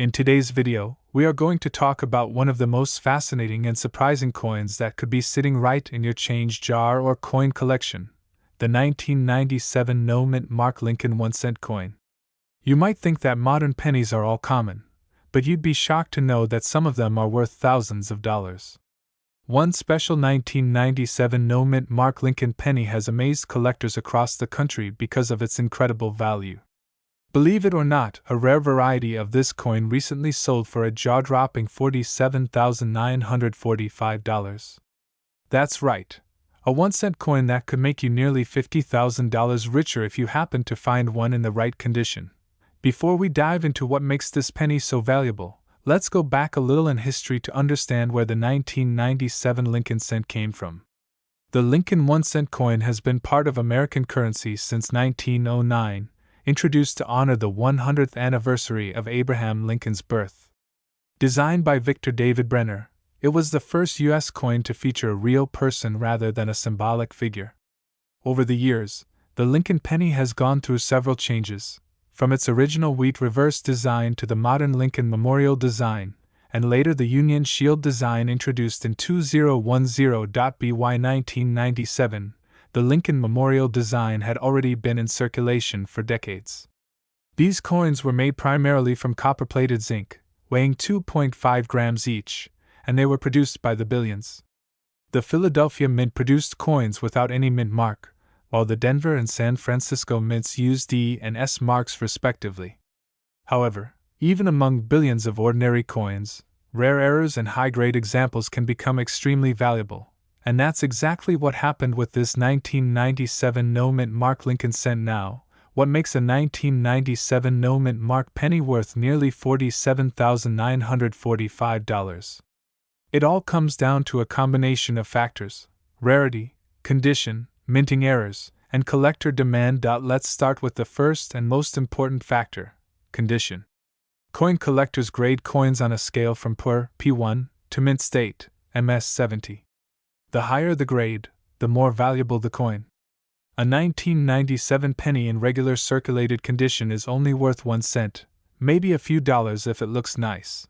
In today's video, we are going to talk about one of the most fascinating and surprising coins that could be sitting right in your change jar or coin collection, the 1997 no-mint Mark Lincoln 1-cent coin. You might think that modern pennies are all common, but you'd be shocked to know that some of them are worth thousands of dollars. One special 1997 no-mint Mark Lincoln penny has amazed collectors across the country because of its incredible value. Believe it or not, a rare variety of this coin recently sold for a jaw-dropping $47,945. That's right, a 1-cent coin that could make you nearly $50,000 richer if you happen to find one in the right condition. Before we dive into what makes this penny so valuable, let's go back a little in history to understand where the 1997 Lincoln cent came from. The Lincoln 1-cent coin has been part of American currency since 1909, introduced to honor the 100th anniversary of Abraham Lincoln's birth. Designed by Victor David Brenner, it was the first U.S. coin to feature a real person rather than a symbolic figure. Over the years, the Lincoln penny has gone through several changes, from its original wheat reverse design to the modern Lincoln Memorial design, and later the Union Shield design introduced in 2010. By 1997, the Lincoln Memorial design had already been in circulation for decades. These coins were made primarily from copper-plated zinc, weighing 2.5 grams each, and they were produced by the Billions. The Philadelphia Mint produced coins without any mint mark, while the Denver and San Francisco mints used D and S marks respectively. However, even among billions of ordinary coins, rare errors and high-grade examples can become extremely valuable. And that's exactly what happened with this 1997 no-mint Mark Lincoln cent. Now, what makes a 1997 no-mint Mark penny worth nearly $47,945? It all comes down to a combination of factors: rarity, condition, minting errors, and collector demand. Let's start with the first and most important factor: condition. Coin collectors grade coins on a scale from poor, P1, to mint state, MS70. The higher the grade, the more valuable the coin. A 1997 penny in regular circulated condition is only worth 1 cent, maybe a few dollars if it looks nice.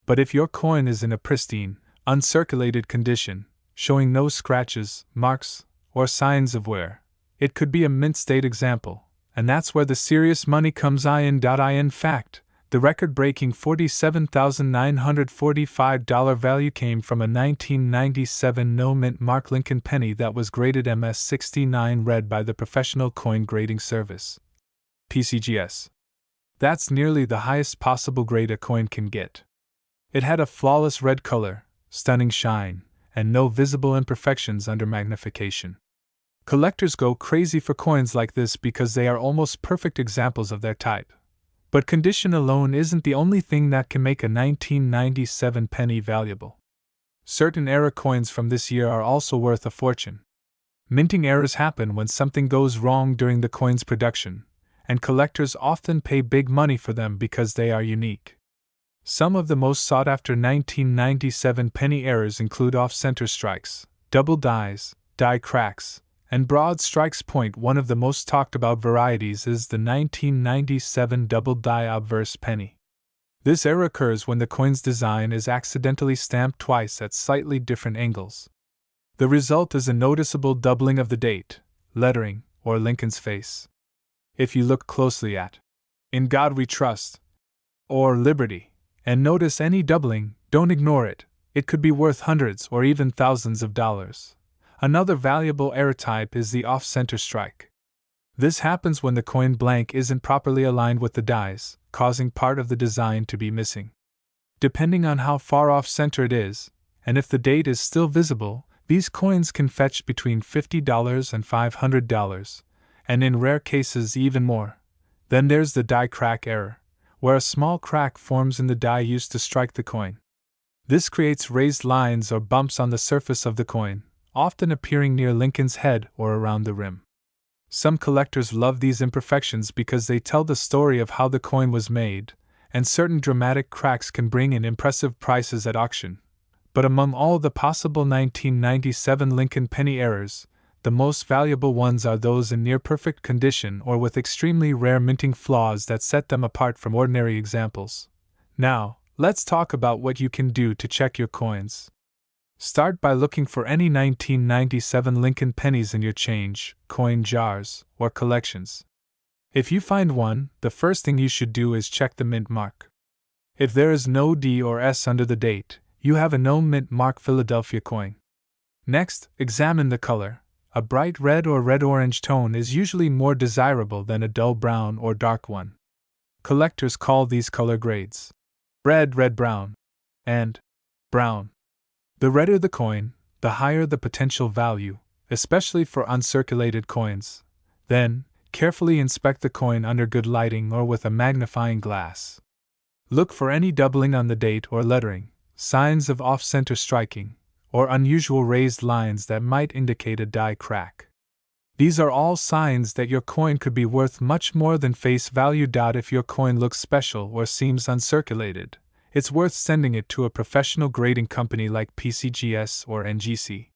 But if your coin is in a pristine, uncirculated condition, showing no scratches, marks, or signs of wear, it could be a mint state example, and that's where the serious money comes in. In fact, the record-breaking $47,945 value came from a 1997 no-mint Mark Lincoln penny that was graded MS69 red by the Professional Coin Grading Service, PCGS. That's nearly the highest possible grade a coin can get. It had a flawless red color, stunning shine, and no visible imperfections under magnification. Collectors go crazy for coins like this because they are almost perfect examples of their type. But condition alone isn't the only thing that can make a 1997 penny valuable. Certain era coins from this year are also worth a fortune. Minting errors happen when something goes wrong during the coin's production, and collectors often pay big money for them because they are unique. Some of the most sought-after 1997 penny errors include off-center strikes, double dies, die cracks, and broad strikes. One of the most talked about varieties is the 1997 double die obverse penny. This error occurs when the coin's design is accidentally stamped twice at slightly different angles. The result is a noticeable doubling of the date, lettering, or Lincoln's face. If you look closely at "In God We Trust" or "Liberty" and notice any doubling, don't ignore it. It could be worth hundreds or even thousands of dollars. Another valuable error type is the off-center strike. This happens when the coin blank isn't properly aligned with the dies, causing part of the design to be missing. Depending on how far off-center it is, and if the date is still visible, these coins can fetch between $50 and $500, and in rare cases even more. Then there's the die crack error, where a small crack forms in the die used to strike the coin. This creates raised lines or bumps on the surface of the coin, often appearing near Lincoln's head or around the rim. Some collectors love these imperfections because they tell the story of how the coin was made, and certain dramatic cracks can bring in impressive prices at auction. But among all the possible 1997 Lincoln penny errors, the most valuable ones are those in near-perfect condition or with extremely rare minting flaws that set them apart from ordinary examples. Now, let's talk about what you can do to check your coins. Start by looking for any 1997 Lincoln pennies in your change, coin jars, or collections. If you find one, the first thing you should do is check the mint mark. If there is no D or S under the date, you have a no mint mark Philadelphia coin. Next, examine the color. A bright red or red-orange tone is usually more desirable than a dull brown or dark one. Collectors call these color grades red, red-brown, and brown. The redder the coin, the higher the potential value, especially for uncirculated coins. Then, carefully inspect the coin under good lighting or with a magnifying glass. Look for any doubling on the date or lettering, signs of off-center striking, or unusual raised lines that might indicate a die crack. These are all signs that your coin could be worth much more than face value. If your coin looks special or seems uncirculated, it's worth sending it to a professional grading company like PCGS or NGC.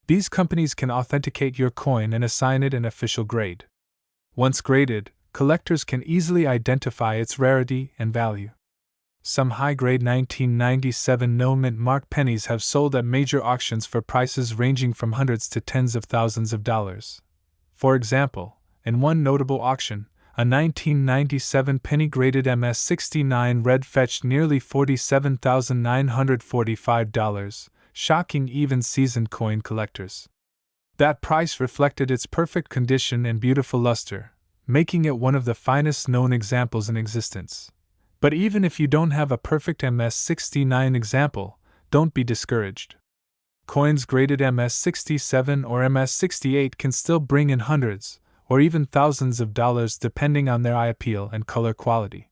These companies can authenticate your coin and assign it an official grade. Once graded, collectors can easily identify its rarity and value. Some high-grade 1997 no-mint mark pennies have sold at major auctions for prices ranging from hundreds to tens of thousands of dollars. For example, in one notable auction, a 1997 penny graded MS69 red fetched nearly $47,945, shocking even seasoned coin collectors. That price reflected its perfect condition and beautiful luster, making it one of the finest known examples in existence. But even if you don't have a perfect MS69 example, don't be discouraged. Coins graded MS67 or MS68 can still bring in hundreds, or even thousands of dollars depending on their eye appeal and color quality.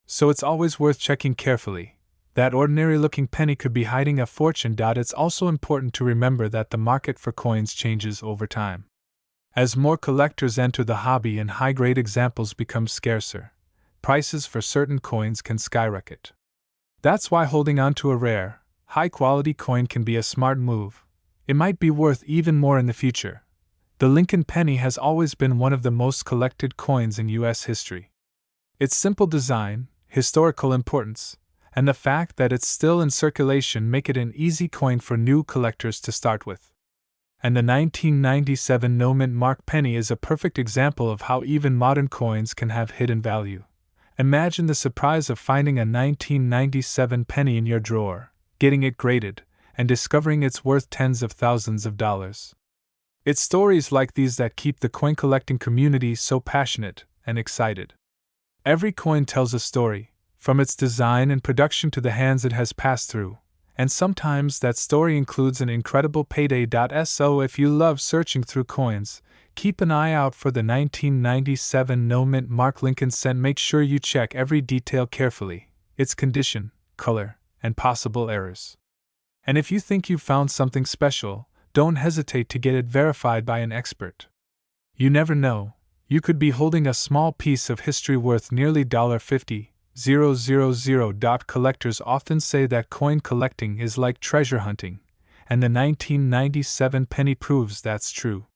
So it's always worth checking carefully. That ordinary-looking penny could be hiding a fortune. It's also important to remember that the market for coins changes over time. As more collectors enter the hobby and high-grade examples become scarcer, prices for certain coins can skyrocket. That's why holding on to a rare, high-quality coin can be a smart move. It might be worth even more in the future. The Lincoln penny has always been one of the most collected coins in U.S. history. Its simple design, historical importance, and the fact that it's still in circulation make it an easy coin for new collectors to start with. And the 1997 no-mint mark penny is a perfect example of how even modern coins can have hidden value. Imagine the surprise of finding a 1997 penny in your drawer, getting it graded, and discovering it's worth tens of thousands of dollars. It's stories like these that keep the coin collecting community so passionate and excited. Every coin tells a story, from its design and production to the hands it has passed through, and sometimes that story includes an incredible payday. So if you love searching through coins, keep an eye out for the 1997 no-mint mark Lincoln cent. Make sure you check every detail carefully, its condition, color, and possible errors. And if you think you've found something special, don't hesitate to get it verified by an expert. You never know, you could be holding a small piece of history worth nearly $50,000. Collectors often say that coin collecting is like treasure hunting, and the 1997 penny proves that's true.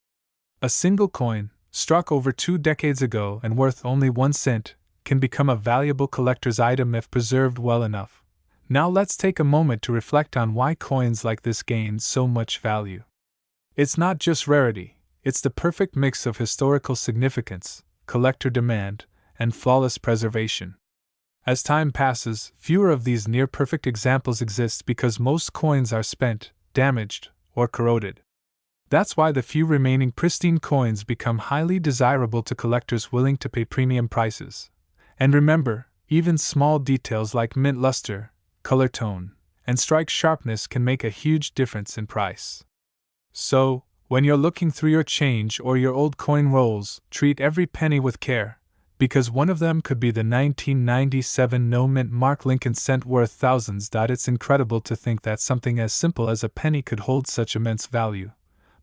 A single coin, struck over 2 decades ago and worth only 1 cent, can become a valuable collector's item if preserved well enough. Now let's take a moment to reflect on why coins like this gain so much value. It's not just rarity, it's the perfect mix of historical significance, collector demand, and flawless preservation. As time passes, fewer of these near-perfect examples exist because most coins are spent, damaged, or corroded. That's why the few remaining pristine coins become highly desirable to collectors willing to pay premium prices. And remember, even small details like mint luster, color tone, and strike sharpness can make a huge difference in price. So, when you're looking through your change or your old coin rolls, treat every penny with care, because one of them could be the 1997 no-mint mark Lincoln cent worth thousands. It's incredible to think that something as simple as a penny could hold such immense value.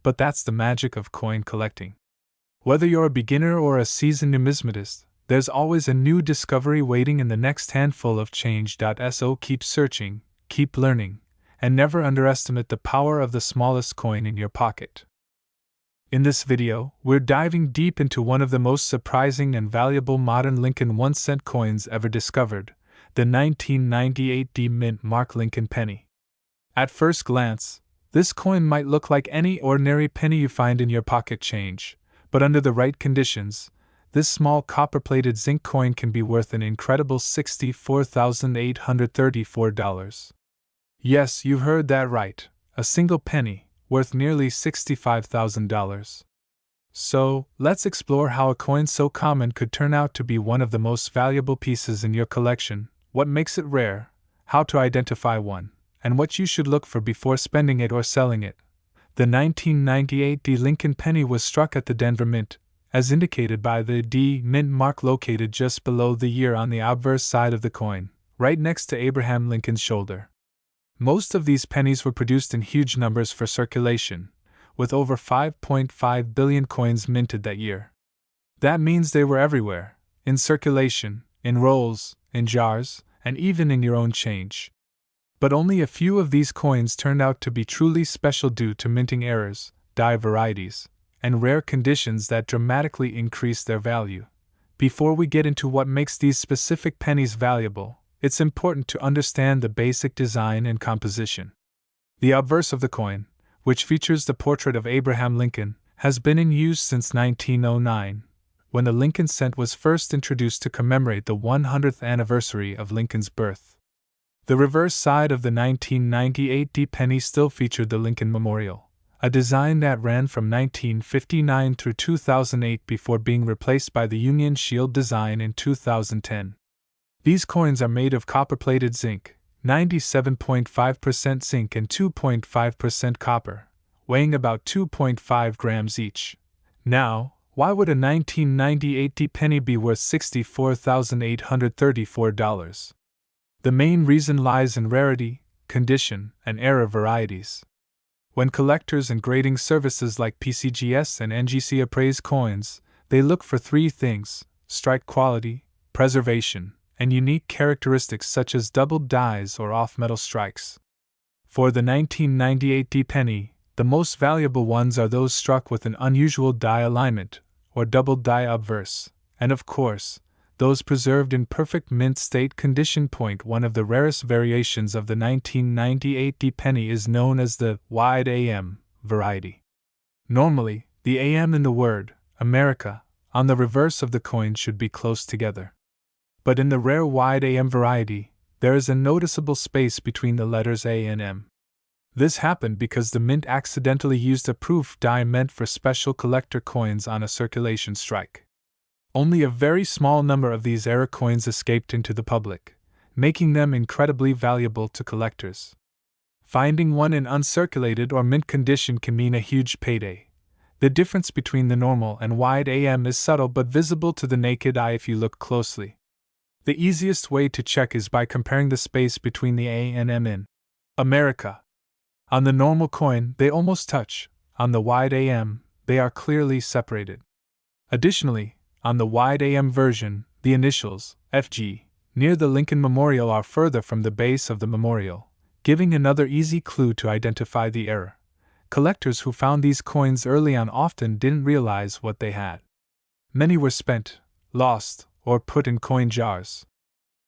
But that's the magic of coin collecting. Whether you're a beginner or a seasoned numismatist, there's always a new discovery waiting in the next handful of change. So keep searching, keep learning, and never underestimate the power of the smallest coin in your pocket. In this video, we're diving deep into one of the most surprising and valuable modern Lincoln 1-cent coins ever discovered, the 1998 Mint Mark Lincoln penny. At first glance, this coin might look like any ordinary penny you find in your pocket change, but under the right conditions, this small copper-plated zinc coin can be worth an incredible $64,834. Yes, you heard that right, a single penny, worth nearly $65,000. So, let's explore how a coin so common could turn out to be one of the most valuable pieces in your collection, what makes it rare, how to identify one, and what you should look for before spending it or selling it. The 1998 Lincoln penny was struck at the Denver Mint, as indicated by the D Mint mark located just below the year on the obverse side of the coin, right next to Abraham Lincoln's shoulder. Most of these pennies were produced in huge numbers for circulation, with over 5.5 billion coins minted that year. That means they were everywhere, in circulation, in rolls, in jars, and even in your own change. But only a few of these coins turned out to be truly special due to minting errors, die varieties, and rare conditions that dramatically increased their value. Before we get into what makes these specific pennies valuable, it's important to understand the basic design and composition. The obverse of the coin, which features the portrait of Abraham Lincoln, has been in use since 1909, when the Lincoln cent was first introduced to commemorate the 100th anniversary of Lincoln's birth. The reverse side of the 1998 penny still featured the Lincoln Memorial, a design that ran from 1959 through 2008 before being replaced by the Union Shield design in 2010. These coins are made of copper-plated zinc, 97.5% zinc and 2.5% copper, weighing about 2.5 grams each. Now, why would a 1998 penny be worth $64,834? The main reason lies in rarity, condition, and era varieties. When collectors and grading services like PCGS and NGC appraise coins, they look for three things: strike quality, preservation, and unique characteristics such as doubled dies or off-metal strikes. For the 1998 penny, the most valuable ones are those struck with an unusual die alignment, or doubled die obverse, and of course, those preserved in perfect mint state condition. One of the rarest variations of the 1998 penny is known as the wide AM variety. Normally, the AM in the word America on the reverse of the coin should be close together. But in the rare wide AM variety, there is a noticeable space between the letters A and M. This happened because the mint accidentally used a proof die meant for special collector coins on a circulation strike. Only a very small number of these error coins escaped into the public, making them incredibly valuable to collectors. Finding one in uncirculated or mint condition can mean a huge payday. The difference between the normal and wide AM is subtle but visible to the naked eye if you look closely. The easiest way to check is by comparing the space between the A and M in America. On the normal coin, they almost touch. On the wide AM, they are clearly separated. Additionally, on the wide AM version, the initials, FG, near the Lincoln Memorial are further from the base of the memorial, giving another easy clue to identify the error. Collectors who found these coins early on often didn't realize what they had. Many were spent, lost, or put in coin jars.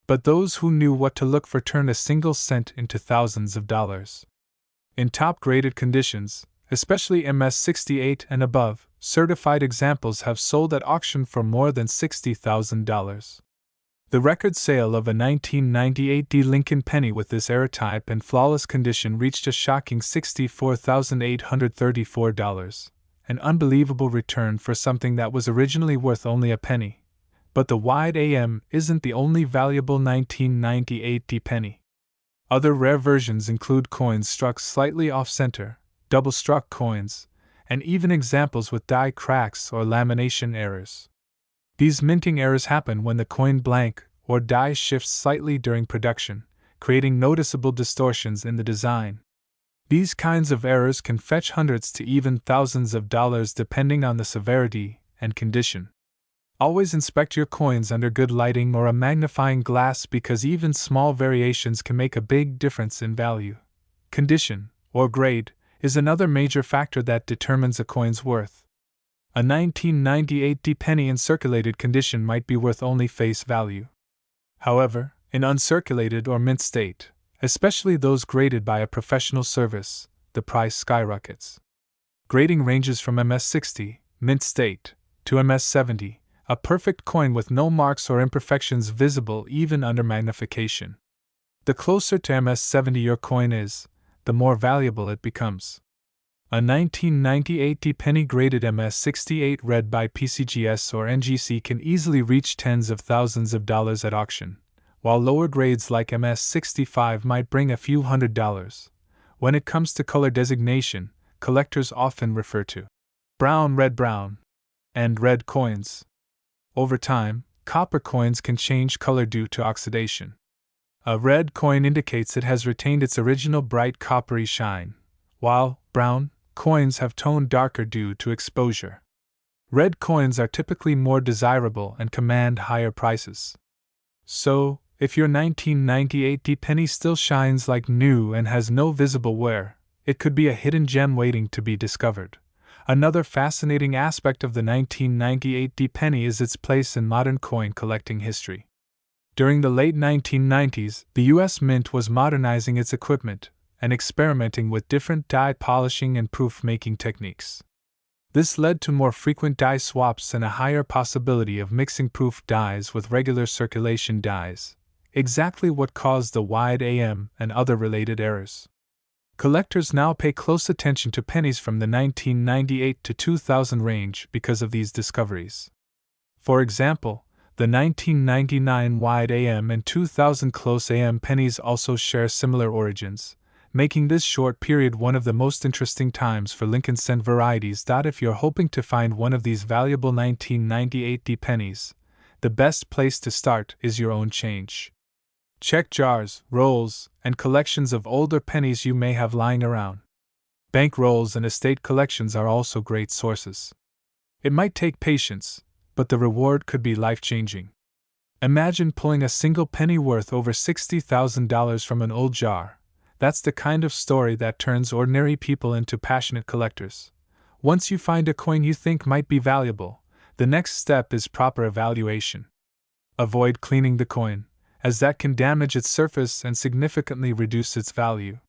But those who knew what to look for turned a single cent into thousands of dollars. In top-graded conditions, especially MS-68 and above, certified examples have sold at auction for more than $60,000. The record sale of a 1998 Lincoln penny with this error type and flawless condition reached a shocking $64,834, an unbelievable return for something that was originally worth only a penny. But the wide AM isn't the only valuable 1998 penny. Other rare versions include coins struck slightly off-center, double-struck coins, and even examples with die cracks or lamination errors. These minting errors happen when the coin blank or die shifts slightly during production, creating noticeable distortions in the design. These kinds of errors can fetch hundreds to even thousands of dollars depending on the severity and condition. Always inspect your coins under good lighting or a magnifying glass because even small variations can make a big difference in value. Condition, or grade, is another major factor that determines a coin's worth. A 1998 penny in circulated condition might be worth only face value. However, In uncirculated or mint state, especially those graded by a professional service, the price skyrockets. Grading ranges from MS60, mint state, to MS70, a perfect coin with no marks or imperfections visible even under magnification. The closer to MS70 your coin is, the more valuable it becomes. A 1998 penny graded MS68 read by PCGS or NGC can easily reach tens of thousands of dollars at auction, while lower grades like MS65 might bring a few $100s. When it comes to color designation, collectors often refer to brown, and red coins. Over time, copper coins can change color due to oxidation. A red coin indicates it has retained its original bright coppery shine, while brown coins have toned darker due to exposure. Red coins are typically more desirable and command higher prices. So, if your 1998 penny still shines like new and has no visible wear, it could be a hidden gem waiting to be discovered. Another fascinating aspect of the 1998 penny is its place in modern coin collecting history. During the late 1990s, the U.S. Mint was modernizing its equipment and experimenting with different die polishing and proof-making techniques. This led to more frequent die swaps and a higher possibility of mixing proof dies with regular circulation dies, exactly what caused the wide AM and other related errors. Collectors now pay close attention to pennies from the 1998 to 2000 range because of these discoveries. For example, the 1999 wide AM and 2000 close AM pennies also share similar origins, making this short period one of the most interesting times for Lincoln cent varieties. If you're hoping to find one of these valuable 1998 pennies, the best place to start is your own change. Check jars, rolls, and collections of older pennies you may have lying around. Bank rolls and estate collections are also great sources. It might take patience, but the reward could be life-changing. Imagine pulling a single penny worth over $60,000 from an old jar. That's the kind of story that turns ordinary people into passionate collectors. Once you find a coin you think might be valuable, the next step is proper evaluation. Avoid cleaning the coin, as that can damage its surface and significantly reduce its value.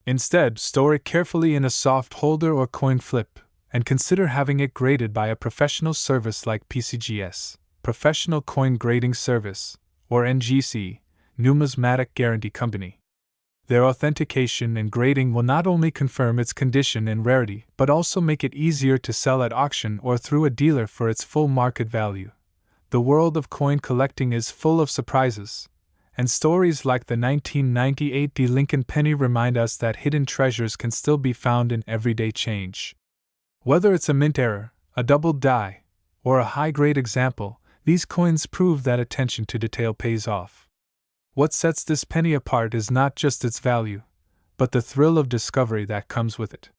Instead, store it carefully in a soft holder or coin flip, and consider having it graded by a professional service like PCGS, Professional Coin Grading Service, or NGC, Numismatic Guarantee Company. Their authentication and grading will not only confirm its condition and rarity, but also make it easier to sell at auction or through a dealer for its full market value. The world of coin collecting is full of surprises, and stories like the 1998 Lincoln penny remind us that hidden treasures can still be found in everyday change. Whether it's a mint error, a doubled die, or a high-grade example, these coins prove that attention to detail pays off. What sets this penny apart is not just its value, but the thrill of discovery that comes with it.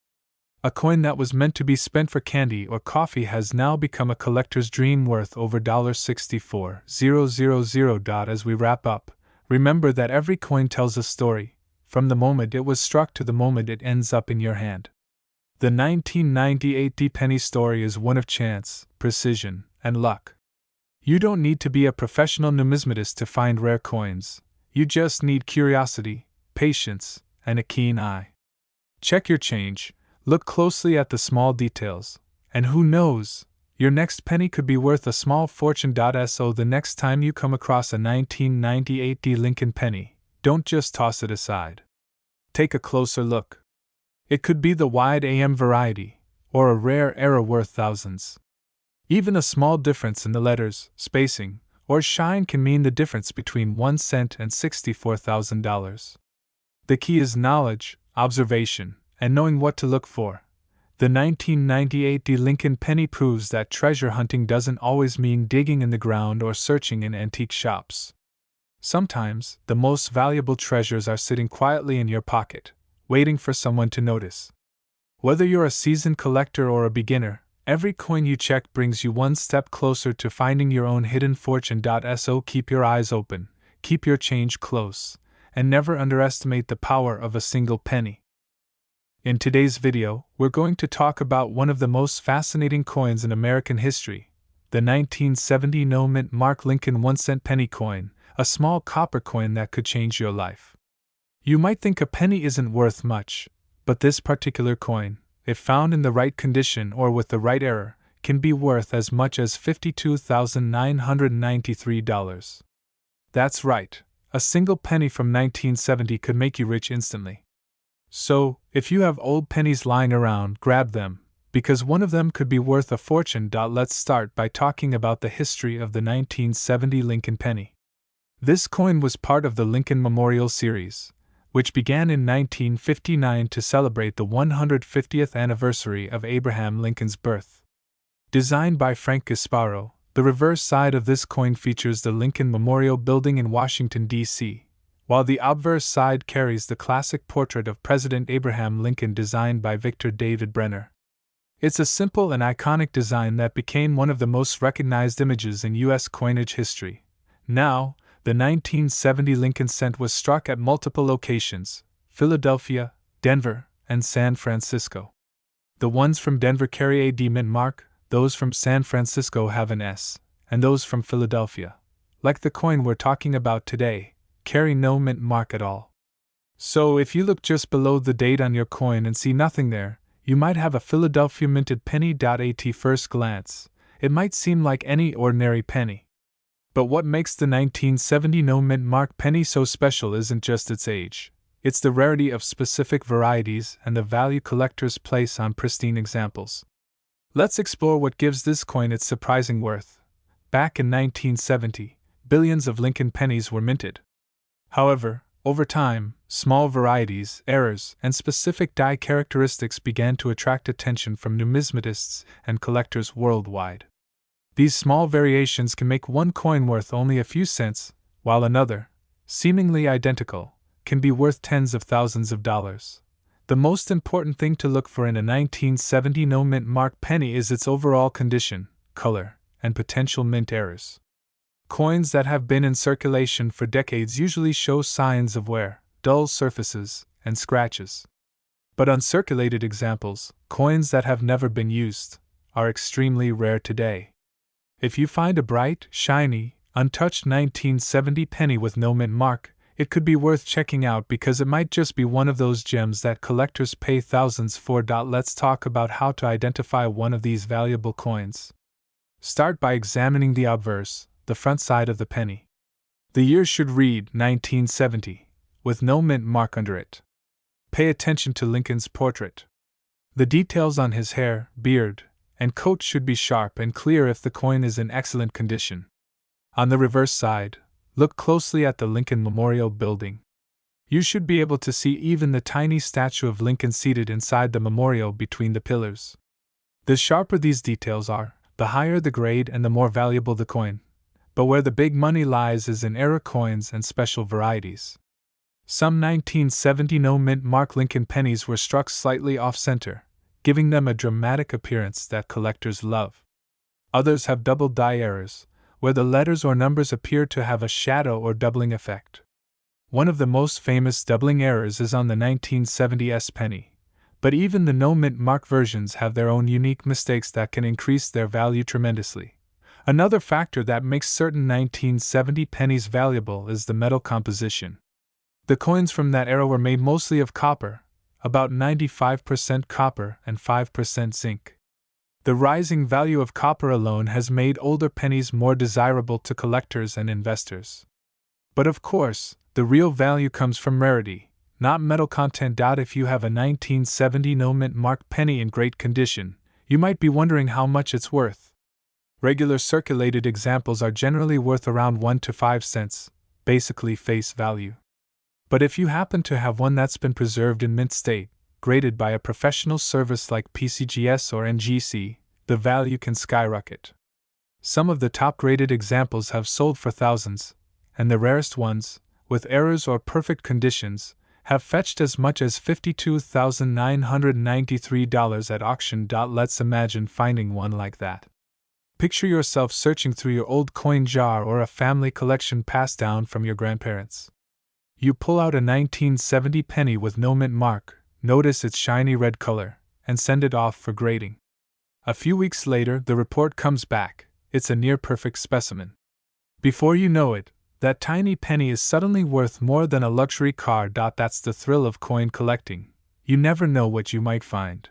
A coin that was meant to be spent for candy or coffee has now become a collector's dream worth over $64,000. As we wrap up, remember that every coin tells a story, from the moment it was struck to the moment it ends up in your hand. The 1998 penny story is one of chance, precision, and luck. You don't need to be a professional numismatist to find rare coins. You just need curiosity, patience, and a keen eye. Check your change, look closely at the small details, and who knows, your next penny could be worth a small fortune. So the next time you come across a 1998 Lincoln penny, don't just toss it aside. Take a closer look. It could be the wide AM variety, or a rare error worth thousands. Even a small difference in the letters, spacing, or shine can mean the difference between 1 cent and $64,000. The key is knowledge, observation, and knowing what to look for. The 1998 Lincoln penny proves that treasure hunting doesn't always mean digging in the ground or searching in antique shops. Sometimes, the most valuable treasures are sitting quietly in your pocket, waiting for someone to notice. Whether you're a seasoned collector or a beginner, every coin you check brings you one step closer to finding your own hidden fortune. So keep your eyes open, keep your change close, and never underestimate the power of a single penny. In today's video, we're going to talk about one of the most fascinating coins in American history, the 1970 no mint mark Lincoln 1 cent penny coin, a small copper coin that could change your life. You might think a penny isn't worth much, but this particular coin, if found in the right condition or with the right error, can be worth as much as $52,993. That's right, a single penny from 1970 could make you rich instantly. So, if you have old pennies lying around, grab them, because one of them could be worth a fortune. Let's start by talking about the history of the 1970 Lincoln penny. This coin was part of the Lincoln Memorial series, which began in 1959 to celebrate the 150th anniversary of Abraham Lincoln's birth. Designed by Frank Gasparo, the reverse side of this coin features the Lincoln Memorial Building in Washington, D.C., while the obverse side carries the classic portrait of President Abraham Lincoln designed by Victor David Brenner. It's a simple and iconic design that became one of the most recognized images in U.S. coinage history. Now, the 1970 Lincoln cent was struck at multiple locations: Philadelphia, Denver, and San Francisco. The ones from Denver carry a D mint mark, those from San Francisco have an S, and those from Philadelphia, like the coin we're talking about today, carry no mint mark at all. So if you look just below the date on your coin and see nothing there, you might have a Philadelphia minted penny. At first glance, it might seem like any ordinary penny. But what makes the 1970 no mint mark penny so special isn't just its age, it's the rarity of specific varieties and the value collectors place on pristine examples. Let's explore what gives this coin its surprising worth. Back in 1970, billions of Lincoln pennies were minted. However, over time, small varieties, errors, and specific die characteristics began to attract attention from numismatists and collectors worldwide. These small variations can make one coin worth only a few cents, while another, seemingly identical, can be worth tens of thousands of dollars. The most important thing to look for in a 1970 no mint mark penny is its overall condition, color, and potential mint errors. Coins that have been in circulation for decades usually show signs of wear, dull surfaces, and scratches. But uncirculated examples, coins that have never been used, are extremely rare today. If you find a bright, shiny, untouched 1970 penny with no mint mark, it could be worth checking out because it might just be one of those gems that collectors pay thousands for. Let's talk about how to identify one of these valuable coins. Start by examining the obverse, the front side of the penny. The year should read 1970, with no mint mark under it. Pay attention to Lincoln's portrait. The details on his hair, beard, and coat should be sharp and clear if the coin is in excellent condition. On the reverse side, look closely at the Lincoln Memorial Building. You should be able to see even the tiny statue of Lincoln seated inside the memorial between the pillars. The sharper these details are, the higher the grade and the more valuable the coin. But where the big money lies is in error coins and special varieties. Some 1970 no mint mark Lincoln pennies were struck slightly off-center, giving them a dramatic appearance that collectors love. Others have double die errors, where the letters or numbers appear to have a shadow or doubling effect. One of the most famous doubling errors is on the 1970'S penny, but even the no mint mark versions have their own unique mistakes that can increase their value tremendously. Another factor that makes certain 1970 pennies valuable is the metal composition. The coins from that era were made mostly of copper, about 95% copper and 5% zinc. The rising value of copper alone has made older pennies more desirable to collectors and investors. But of course, the real value comes from rarity, not metal content. If you have a 1970 no mint mark penny in great condition, you might be wondering how much it's worth. Regular circulated examples are generally worth around 1 to 5 cents, basically face value. But if you happen to have one that's been preserved in mint state, graded by a professional service like PCGS or NGC, the value can skyrocket. Some of the top-graded examples have sold for thousands, and the rarest ones, with errors or perfect conditions, have fetched as much as $52,993 at auction. Let's imagine finding one like that. Picture yourself searching through your old coin jar or a family collection passed down from your grandparents. You pull out a 1970 penny with no mint mark, notice its shiny red color, and send it off for grading. A few weeks later, the report comes back. It's a near-perfect specimen. Before you know it, That tiny penny is suddenly worth more than a luxury car. That's the thrill of coin collecting. You never know what you might find.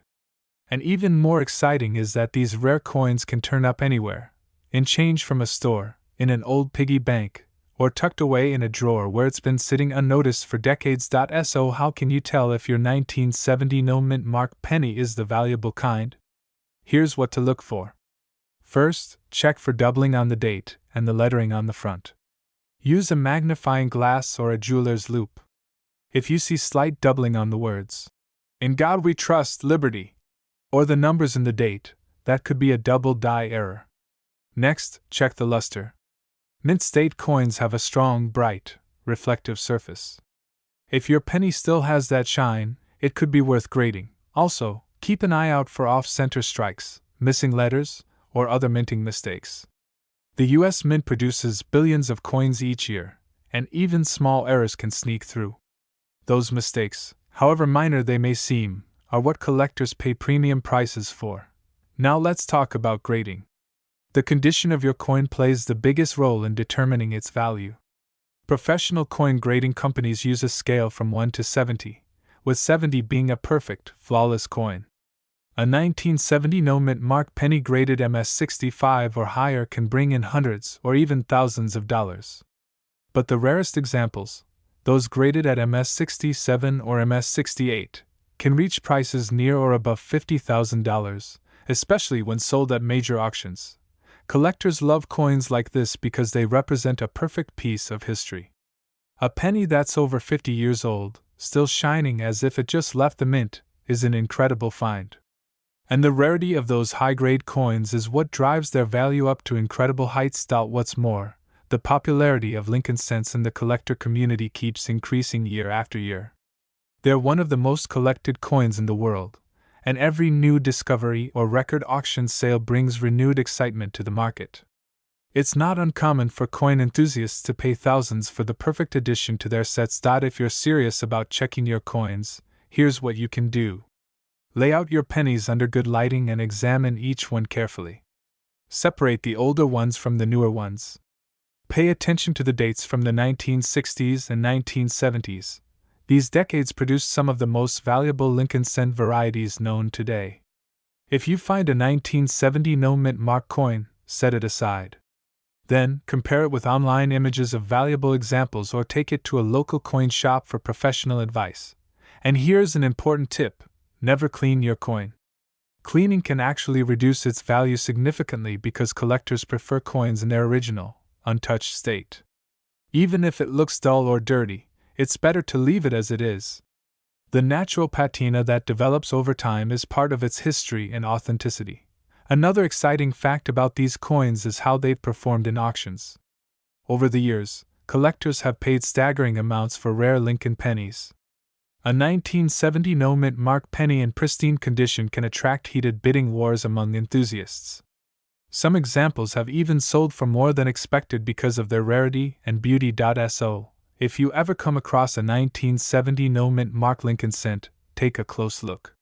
And even more exciting is that these rare coins can turn up anywhere, in change from a store, in an old piggy bank, or tucked away in a drawer where it's been sitting unnoticed for decades. So how can you tell if your 1970 no mint mark penny is the valuable kind? Here's what to look for. First, check for doubling on the date and the lettering on the front. Use a magnifying glass or a jeweler's loupe. If you see slight doubling on the words, "In God We Trust, Liberty," or the numbers in the date, that could be a double die error. Next, check the luster. Mint state coins have a strong, bright, reflective surface. If your penny still has that shine, it could be worth grading. Also, keep an eye out for off-center strikes, missing letters, or other minting mistakes. The US Mint produces billions of coins each year, and even small errors can sneak through. Those mistakes, however minor they may seem, are what collectors pay premium prices for. Now let's talk about grading. The condition of your coin plays the biggest role in determining its value. Professional coin grading companies use a scale from 1 to 70, with 70 being a perfect, flawless coin. A 1970 no mint mark penny graded MS65 or higher can bring in hundreds or even thousands of dollars. But the rarest examples, those graded at MS67 or MS68, can reach prices near or above $50,000, especially when sold at major auctions. Collectors love coins like this because they represent a perfect piece of history. A penny that's over 50 years old, still shining as if it just left the mint, is an incredible find. And the rarity of those high-grade coins is what drives their value up to incredible heights. What's more, the popularity of Lincoln cents in the collector community keeps increasing year after year. They're one of the most collected coins in the world, and every new discovery or record auction sale brings renewed excitement to the market. It's not uncommon for coin enthusiasts to pay thousands for the perfect addition to their sets. If you're serious about checking your coins, here's what you can do. Lay out your pennies under good lighting and examine each one carefully. Separate the older ones from the newer ones. Pay attention to the dates from the 1960s and 1970s. These decades produced some of the most valuable Lincoln cent varieties known today. If you find a 1970 no mint mark coin, set it aside. Then, compare it with online images of valuable examples or take it to a local coin shop for professional advice. And here's an important tip: never clean your coin. Cleaning can actually reduce its value significantly because collectors prefer coins in their original, untouched state. Even if it looks dull or dirty, it's better to leave it as it is. The natural patina that develops over time is part of its history and authenticity. Another exciting fact about these coins is how they've performed in auctions. Over the years, collectors have paid staggering amounts for rare Lincoln pennies. A 1970 no mint mark penny in pristine condition can attract heated bidding wars among enthusiasts. Some examples have even sold for more than expected because of their rarity and beauty. So, if you ever come across a 1970 no mint mark Lincoln cent, take a close look.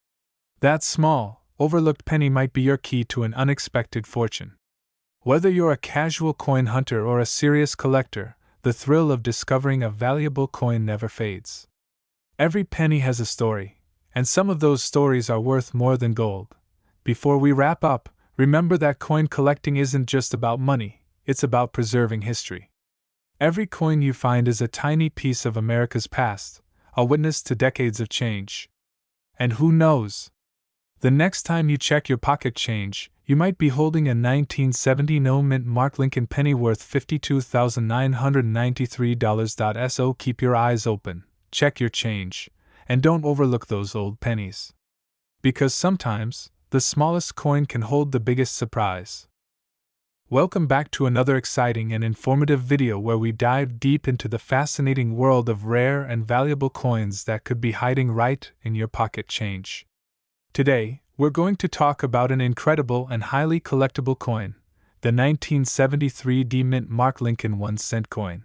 That small, overlooked penny might be your key to an unexpected fortune. Whether you're a casual coin hunter or a serious collector, the thrill of discovering a valuable coin never fades. Every penny has a story, and some of those stories are worth more than gold. Before we wrap up, remember that coin collecting isn't just about money, it's about preserving history. Every coin you find is a tiny piece of America's past, a witness to decades of change. And who knows? The next time you check your pocket change, you might be holding a 1970 no mint mark Lincoln penny worth $52,993. So keep your eyes open. Check your change, and don't overlook those old pennies. Because sometimes, the smallest coin can hold the biggest surprise. Welcome back to another exciting and informative video where we dive deep into the fascinating world of rare and valuable coins that could be hiding right in your pocket change. Today, we're going to talk about an incredible and highly collectible coin, the 1973 D mint mark Lincoln 1-cent coin.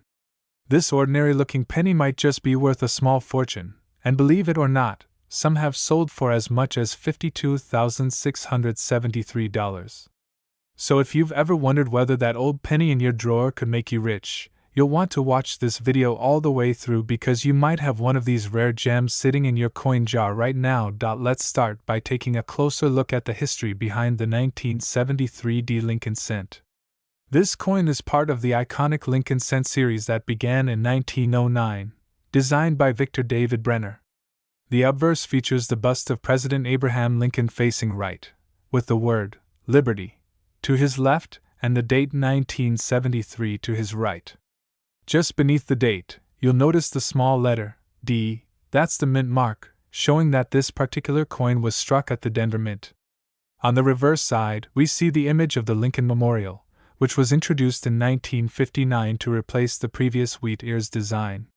This ordinary-looking penny might just be worth a small fortune, and believe it or not, some have sold for as much as $52,673. So if you've ever wondered whether that old penny in your drawer could make you rich, You'll want to watch this video all the way through because you might have one of these rare gems sitting in your coin jar right now. Let's start by taking a closer look at the history behind the 1973 Lincoln cent. This coin is part of the iconic Lincoln cent series that began in 1909, designed by Victor David Brenner. The obverse features the bust of President Abraham Lincoln facing right, with the word Liberty to his left and the date 1973 to his right. Just beneath the date, you'll notice the small letter D, that's the mint mark, showing that this particular coin was struck at the Denver Mint. On the reverse side, we see the image of the Lincoln Memorial, which was introduced in 1959 to replace the previous wheat ears design.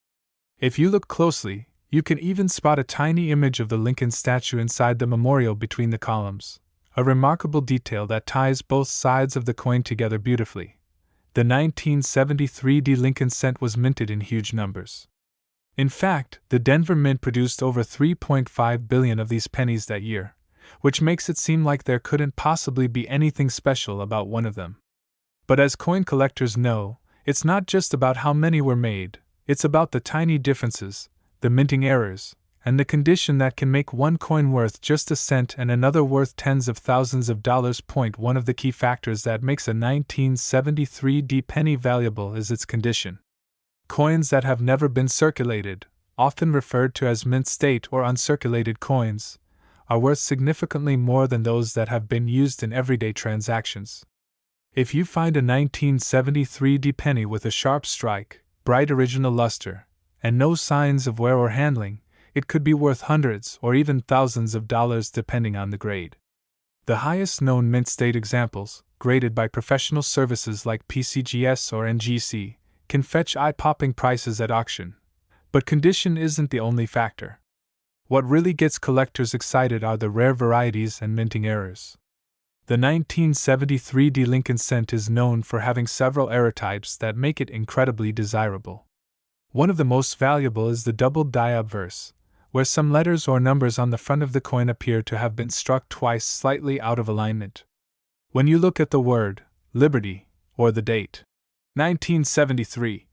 If you look closely, you can even spot a tiny image of the Lincoln statue inside the memorial between the columns, a remarkable detail that ties both sides of the coin together beautifully. The 1973 Lincoln cent was minted in huge numbers. In fact, the Denver Mint produced over 3.5 billion of these pennies that year, which makes it seem like there couldn't possibly be anything special about one of them. But as coin collectors know, it's not just about how many were made, it's about the tiny differences, the minting errors, and the condition that can make one coin worth just a cent and another worth tens of thousands of dollars. One of the key factors that makes a 1973 penny valuable is its condition. Coins that have never been circulated, often referred to as mint state or uncirculated coins, are worth significantly more than those that have been used in everyday transactions. If you find a 1973 penny with a sharp strike, bright original luster, and no signs of wear or handling, it could be worth hundreds or even thousands of dollars depending on the grade. The highest known mint state examples, graded by professional services like PCGS or NGC, can fetch eye-popping prices at auction. But condition isn't the only factor. What really gets collectors excited are the rare varieties and minting errors. The 1973 Lincoln cent is known for having several error types that make it incredibly desirable. One of the most valuable is the double die obverse, where some letters or numbers on the front of the coin appear to have been struck twice slightly out of alignment. When you look at the word Liberty or the date 1973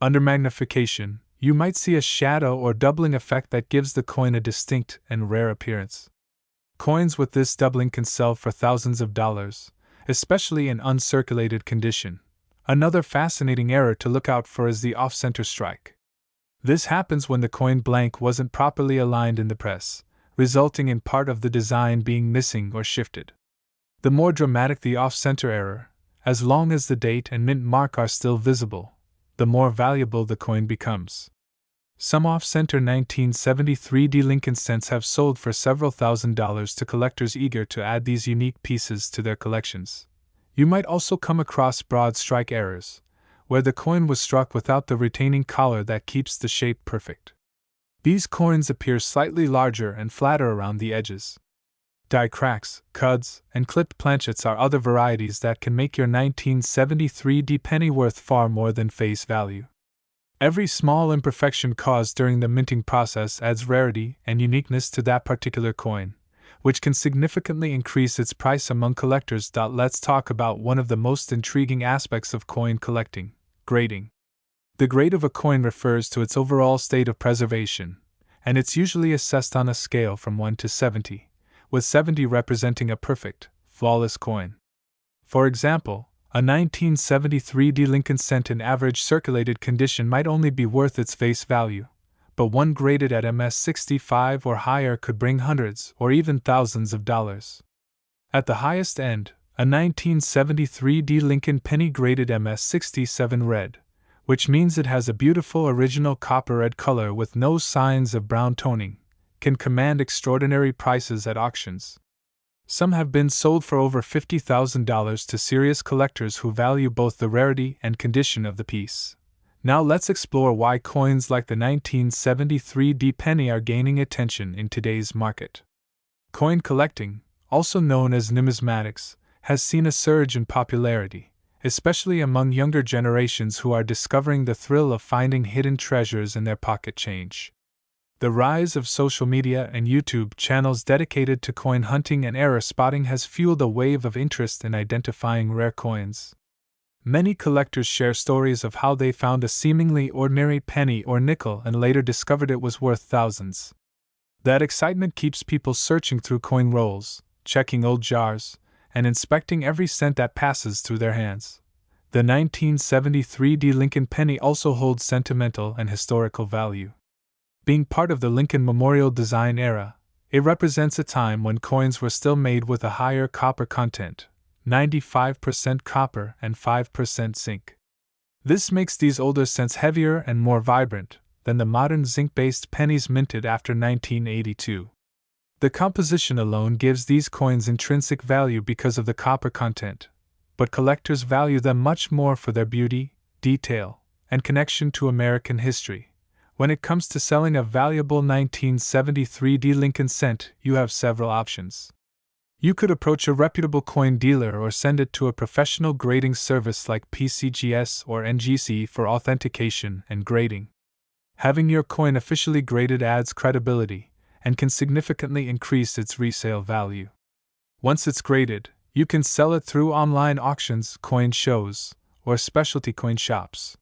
under magnification, you might see a shadow or doubling effect that gives the coin a distinct and rare appearance. Coins with this doubling can sell for thousands of dollars, especially in uncirculated condition. Another fascinating error to look out for is the off-center strike. This happens when the coin blank wasn't properly aligned in the press, resulting in part of the design being missing or shifted. The more dramatic the off-center error, as long as the date and mint mark are still visible, the more valuable the coin becomes. Some off-center 1973 Lincoln cents have sold for several $1,000s to collectors eager to add these unique pieces to their collections. You might also come across broad strike errors, where the coin was struck without the retaining collar that keeps the shape perfect. These coins appear slightly larger and flatter around the edges. Die cracks, cuds, and clipped planchets are other varieties that can make your 1973 penny worth far more than face value. Every small imperfection caused during the minting process adds rarity and uniqueness to that particular coin, which can significantly increase its price among collectors. Let's talk about one of the most intriguing aspects of coin collecting: grading. The grade of a coin refers to its overall state of preservation, and it's usually assessed on a scale from 1 to 70, with 70 representing a perfect, flawless coin. For example, a 1973 Lincoln cent in average circulated condition might only be worth its face value, but one graded at MS65 or higher could bring hundreds or even thousands of dollars. At the highest end, a 1973 Lincoln penny graded MS67 red, which means it has a beautiful original copper red color with no signs of brown toning, can command extraordinary prices at auctions. Some have been sold for over $50,000 to serious collectors who value both the rarity and condition of the piece. Now let's explore why coins like the 1973 penny are gaining attention in today's market. Coin collecting, also known as numismatics, has seen a surge in popularity, especially among younger generations who are discovering the thrill of finding hidden treasures in their pocket change. The rise of social media and YouTube channels dedicated to coin hunting and error spotting has fueled a wave of interest in identifying rare coins. Many collectors share stories of how they found a seemingly ordinary penny or nickel and later discovered it was worth thousands. That excitement keeps people searching through coin rolls, checking old jars, and inspecting every cent that passes through their hands. The 1973 Lincoln penny also holds sentimental and historical value. Being part of the Lincoln Memorial design era, it represents a time when coins were still made with a higher copper content, 95% copper and 5% zinc. This makes these older cents heavier and more vibrant than the modern zinc-based pennies minted after 1982. The composition alone gives these coins intrinsic value because of the copper content, but collectors value them much more for their beauty, detail, and connection to American history. When it comes to selling a valuable 1973 Lincoln cent, you have several options. You could approach a reputable coin dealer or send it to a professional grading service like PCGS or NGC for authentication and grading. Having your coin officially graded adds credibility and can significantly increase its resale value. Once it's graded, you can sell it through online auctions, coin shows, or specialty coin shops.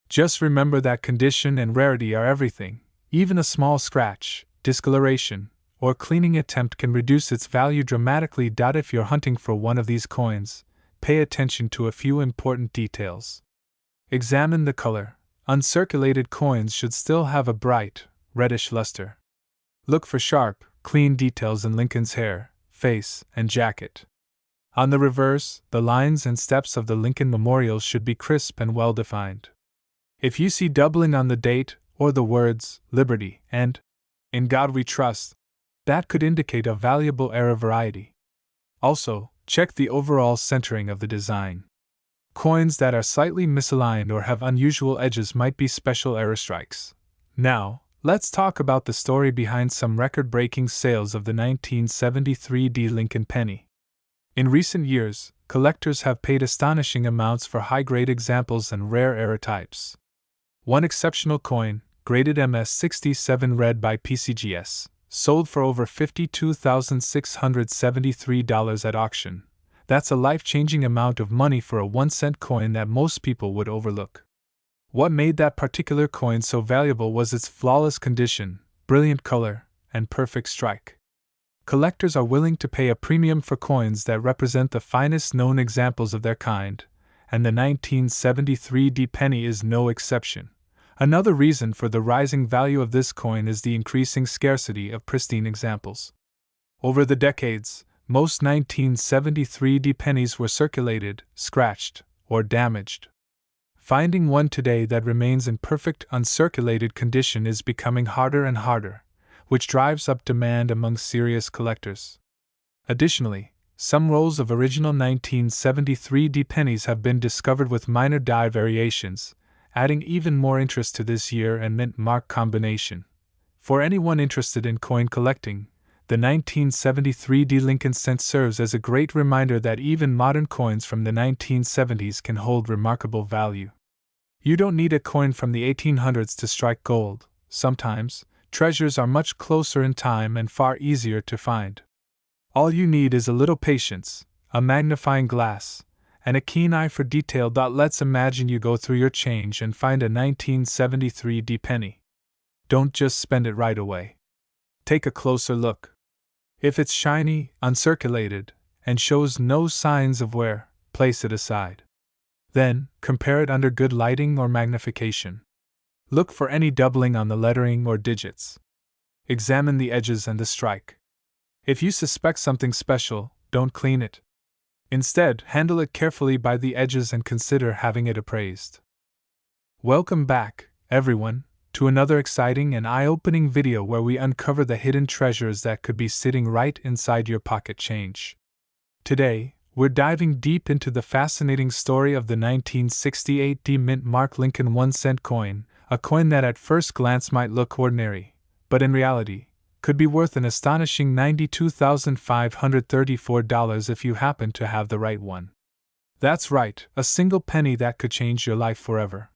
Just remember that condition and rarity are everything. Even a small scratch, discoloration, or cleaning attempt can reduce its value dramatically. If you're hunting for one of these coins, pay attention to a few important details. Examine the color. Uncirculated coins should still have a bright, reddish luster. Look for sharp, clean details in Lincoln's hair, face, and jacket. On the reverse, the lines and steps of the Lincoln Memorial should be crisp and well defined. If you see doubling on the date, or the words, Liberty, and In God We Trust, that could indicate a valuable era variety. Also, check the overall centering of the design. Coins that are slightly misaligned or have unusual edges might be special error strikes. Now, let's talk about the story behind some record-breaking sales of the 1973 Lincoln penny. In recent years, collectors have paid astonishing amounts for high-grade examples and rare era types. One exceptional coin, graded MS-67 red by PCGS, sold for over $52,673 at auction. That's a life-changing amount of money for a 1-cent coin that most people would overlook. What made that particular coin so valuable was its flawless condition, brilliant color, and perfect strike. Collectors are willing to pay a premium for coins that represent the finest known examples of their kind, and the 1973 penny is no exception. Another reason for the rising value of this coin is the increasing scarcity of pristine examples. Over the decades, most 1973 pennies were circulated, scratched, or damaged. Finding one today that remains in perfect uncirculated condition is becoming harder and harder, which drives up demand among serious collectors. Additionally, some rolls of original 1973 pennies have been discovered with minor die variations, adding even more interest to this year and mint mark combination. For anyone interested in coin collecting, the 1973 Lincoln cent serves as a great reminder that even modern coins from the 1970s can hold remarkable value. You don't need a coin from the 1800s to strike gold. Sometimes, treasures are much closer in time and far easier to find. All you need is a little patience, a magnifying glass, and a keen eye for detail. Let's imagine you go through your change and find a 1973 penny. Don't just spend it right away. Take a closer look. If it's shiny, uncirculated, and shows no signs of wear, place it aside. Then, compare it under good lighting or magnification. Look for any doubling on the lettering or digits. Examine the edges and the strike. If you suspect something special, don't clean it. Instead, handle it carefully by the edges and consider having it appraised. Welcome back, everyone, to another exciting and eye-opening video where we uncover the hidden treasures that could be sitting right inside your pocket change. Today, we're diving deep into the fascinating story of the 1968 mint mark Lincoln 1-cent coin, a coin that at first glance might look ordinary, but in reality, could be worth an astonishing $92,534 if you happen to have the right one. That's right, a single penny that could change your life forever.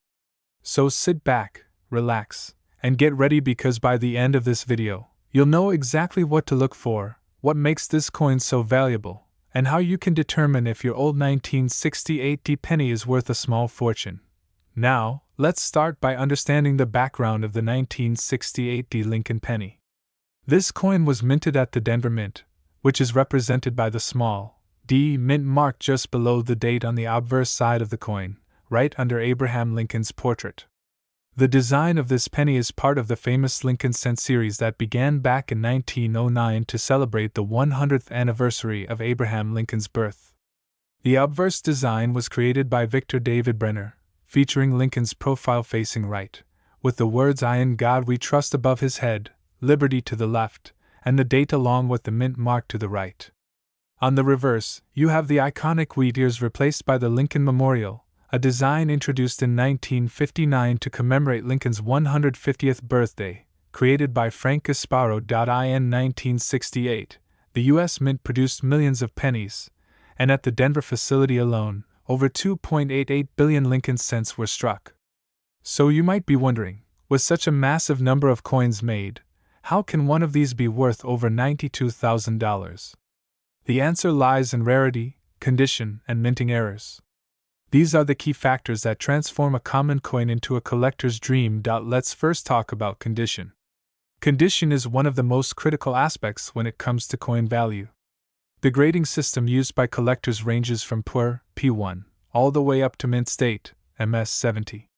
So sit back, relax, and get ready because by the end of this video, you'll know exactly what to look for, what makes this coin so valuable, and how you can determine if your old 1968 penny is worth a small fortune. Now, let's start by understanding the background of the 1968 Lincoln penny. This coin was minted at the Denver Mint, which is represented by the small D mint mark just below the date on the obverse side of the coin, right under Abraham Lincoln's portrait. The design of this penny is part of the famous Lincoln cent series that began back in 1909 to celebrate the 100th anniversary of Abraham Lincoln's birth. The obverse design was created by Victor David Brenner, featuring Lincoln's profile facing right, with the words "I in God we trust" above his head, "Liberty" to the left, and the date along with the mint mark to the right. On the reverse, you have the iconic wheat ears replaced by the Lincoln Memorial, a design introduced in 1959 to commemorate Lincoln's 150th birthday, created by Frank Gasparo. In 1968, the U.S. Mint produced millions of pennies, and at the Denver facility alone, over 2.88 billion Lincoln cents were struck. So you might be wondering, with such a massive number of coins made, how can one of these be worth over $92,000? The answer lies in rarity, condition, and minting errors. These are the key factors that transform a common coin into a collector's dream. Let's first talk about condition. Condition is one of the most critical aspects when it comes to coin value. The grading system used by collectors ranges from poor, P1, all the way up to mint state, MS-70.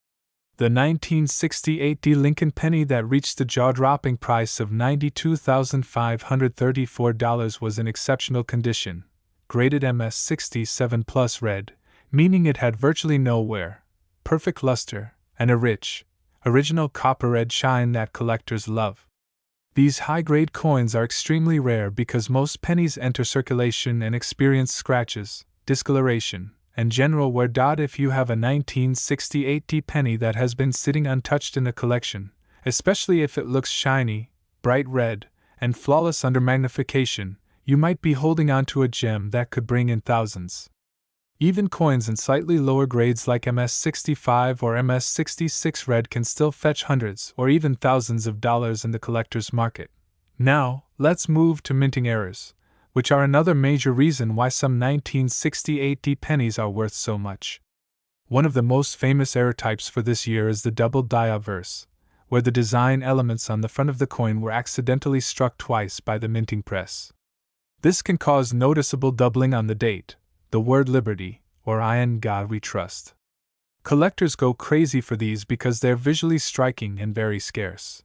The 1968 Lincoln penny that reached the jaw-dropping price of $92,534 was in exceptional condition, graded MS-67 plus red, meaning it had virtually no wear, perfect luster, and a rich, original copper red shine that collectors love. These high-grade coins are extremely rare because most pennies enter circulation and experience scratches, discoloration, and general wear. If you have a 1968 penny that has been sitting untouched in a collection, especially if it looks shiny, bright red, and flawless under magnification, you might be holding on to a gem that could bring in thousands. Even coins in slightly lower grades like MS-65 or MS-66 red can still fetch hundreds or even thousands of dollars in the collector's market. Now, let's move to minting errors, which are another major reason why some 1968 pennies are worth so much. One of the most famous error types for this year is the double die obverse, where the design elements on the front of the coin were accidentally struck twice by the minting press. This can cause noticeable doubling on the date, the word liberty, or "I in God we trust." Collectors go crazy for these because they're visually striking and very scarce.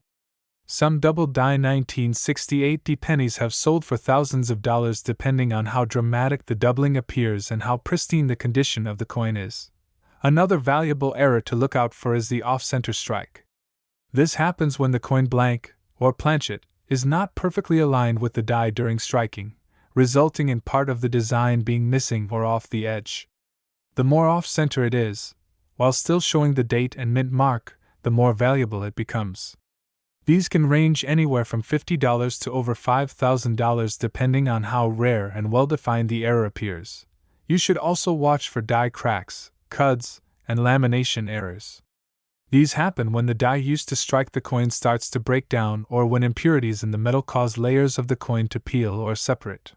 Some double-die 1968 pennies have sold for thousands of dollars depending on how dramatic the doubling appears and how pristine the condition of the coin is. Another valuable error to look out for is the off-center strike. This happens when the coin blank, or planchet, is not perfectly aligned with the die during striking, resulting in part of the design being missing or off the edge. The more off-center it is, while still showing the date and mint mark, the more valuable it becomes. These can range anywhere from $50 to over $5,000 depending on how rare and well-defined the error appears. You should also watch for die cracks, cuds, and lamination errors. These happen when the die used to strike the coin starts to break down or when impurities in the metal cause layers of the coin to peel or separate.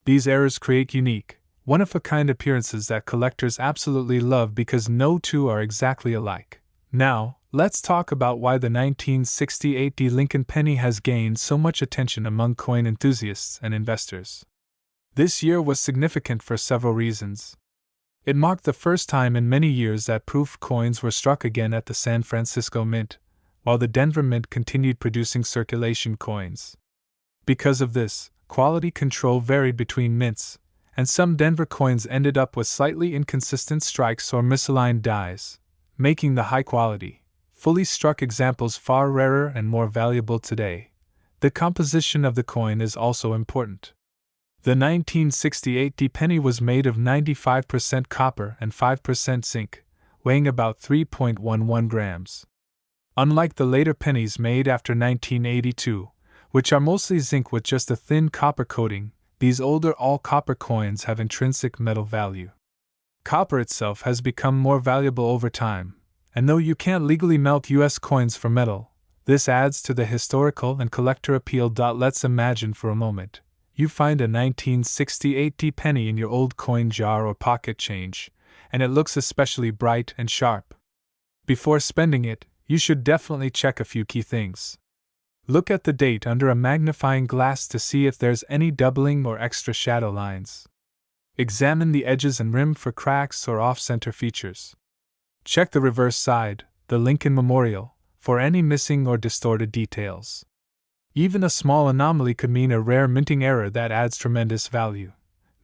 These errors create unique, one-of-a-kind appearances that collectors absolutely love because no two are exactly alike. Now, let's talk about why the 1968 Lincoln penny has gained so much attention among coin enthusiasts and investors. This year was significant for several reasons. It marked the first time in many years that proof coins were struck again at the San Francisco Mint, while the Denver Mint continued producing circulation coins. Because of this, quality control varied between mints, and some Denver coins ended up with slightly inconsistent strikes or misaligned dies, making the high-quality, fully struck examples far rarer and more valuable today. The composition of the coin is also important. The 1968 penny was made of 95% copper and 5% zinc, weighing about 3.11 grams. Unlike the later pennies made after 1982, which are mostly zinc with just a thin copper coating, these older all-copper coins have intrinsic metal value. Copper itself has become more valuable over time, and though you can't legally melt US coins for metal, this adds to the historical and collector appeal. Let's imagine for a moment. You find a 1968 penny in your old coin jar or pocket change, and it looks especially bright and sharp. Before spending it, you should definitely check a few key things. Look at the date under a magnifying glass to see if there's any doubling or extra shadow lines. Examine the edges and rim for cracks or off-center features. Check the reverse side, the Lincoln Memorial, for any missing or distorted details. Even a small anomaly could mean a rare minting error that adds tremendous value.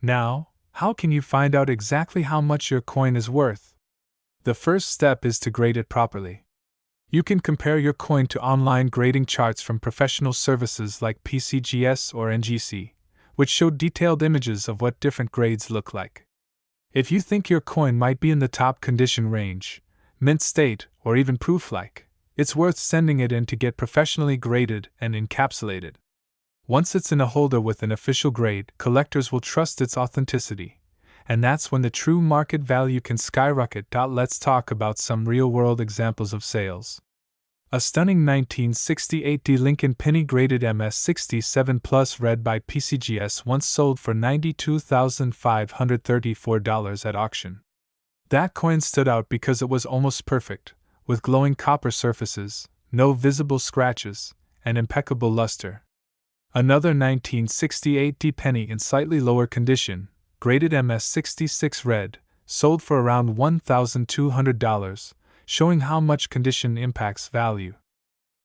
Now, how can you find out exactly how much your coin is worth? The first step is to grade it properly. You can compare your coin to online grading charts from professional services like PCGS or NGC, which show detailed images of what different grades look like. If you think your coin might be in the top condition range, mint state, or even proof-like, it's worth sending it in to get professionally graded and encapsulated. Once it's in a holder with an official grade, collectors will trust its authenticity, and that's when the true market value can skyrocket. Let's talk about some real-world examples of sales. A stunning 1968 Lincoln penny graded MS67 Plus read by PCGS once sold for $92,534 at auction. That coin stood out because it was almost perfect, with glowing copper surfaces, no visible scratches, and impeccable luster. Another 1968 penny in slightly lower condition, graded MS66 red, sold for around $1,200, showing how much condition impacts value.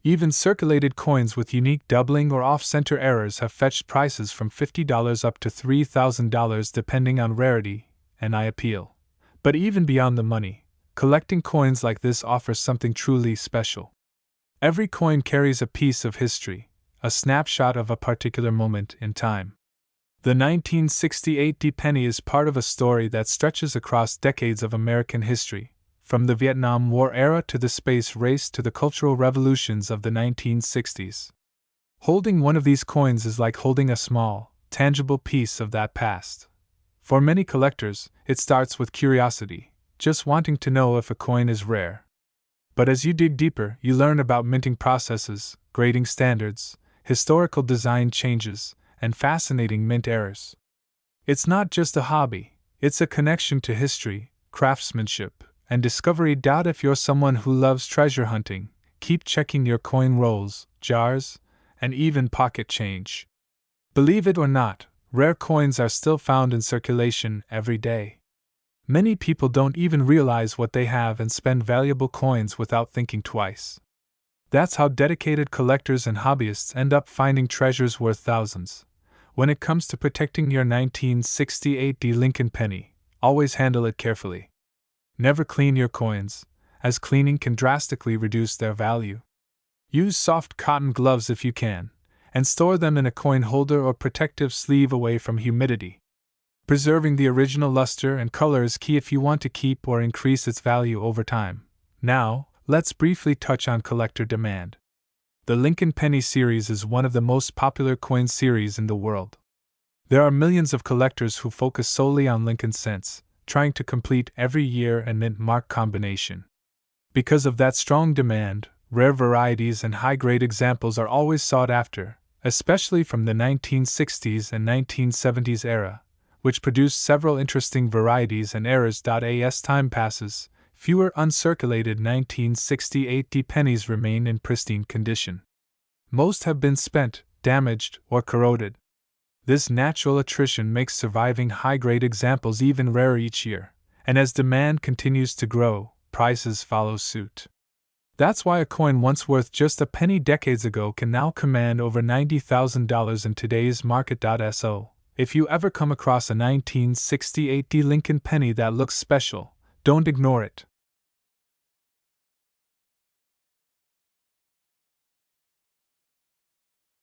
Even circulated coins with unique doubling or off-center errors have fetched prices from $50 up to $3,000 depending on rarity and eye appeal. But even beyond the money, collecting coins like this offers something truly special. Every coin carries a piece of history, a snapshot of a particular moment in time. The 1968 penny is part of a story that stretches across decades of American history, from the Vietnam War era to the space race to the cultural revolutions of the 1960s. Holding one of these coins is like holding a small, tangible piece of that past. For many collectors, it starts with curiosity, just wanting to know if a coin is rare. But as you dig deeper, you learn about minting processes, grading standards, historical design changes, and fascinating mint errors. It's not just a hobby, it's a connection to history, craftsmanship, and discovery. If you're someone who loves treasure hunting, keep checking your coin rolls, jars, and even pocket change. Believe it or not, rare coins are still found in circulation every day. Many people don't even realize what they have and spend valuable coins without thinking twice. That's how dedicated collectors and hobbyists end up finding treasures worth thousands. When it comes to protecting your 1968 Lincoln penny, always handle it carefully. Never clean your coins, as cleaning can drastically reduce their value. Use soft cotton gloves if you can, and store them in a coin holder or protective sleeve away from humidity. Preserving the original luster and color is key if you want to keep or increase its value over time. Now, let's briefly touch on collector demand. The Lincoln Penny series is one of the most popular coin series in the world. There are millions of collectors who focus solely on Lincoln cents, trying to complete every year and mint mark combination. Because of that strong demand, rare varieties and high-grade examples are always sought after, especially from the 1960s and 1970s era, which produced several interesting varieties and errors. As time passes, fewer uncirculated 1968 pennies remain in pristine condition. Most have been spent, damaged, or corroded. This natural attrition makes surviving high-grade examples even rarer each year, and as demand continues to grow, prices follow suit. That's why a coin once worth just a penny decades ago can now command over $90,000 in today's market. So, if you ever come across a 1968 Lincoln penny that looks special, don't ignore it.